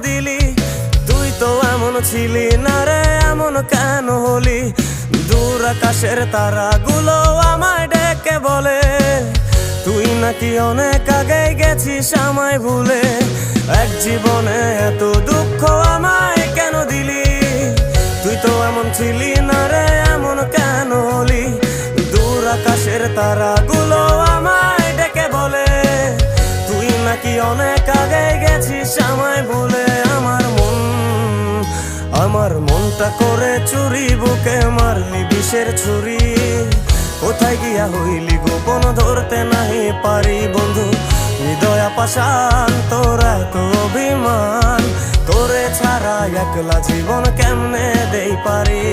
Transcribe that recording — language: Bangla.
দিলি? তুই তো এমন ছিলি না রে, এমন কেন হলি? দূর আকাশের তারাগুলো আমায় ডেকে বলে তুই নাকি অনেক আগে গেছিস আমায় ভুলে। এক জীবনে এত দুঃখ আমায় কেন দিলি? তুই তো এমন ছিলি না রে, এমন কেন হলি? দূর আকাশের তারাগুলো আমায় ডেকে বলে তুই নাকি অনেক আগে গেছিস আমায় ভুলে। আমার মনটা করে চুরি, বুকে মারলি বিষের ছুরি। কোথায় গিয়া হইলি গোপন ধরতে নাহি পারি বন্ধু। হৃদয় পাষাণ তোর এত অভিমান, তোরে ছাড়া একলা জীবন কেমনে দেই পারি।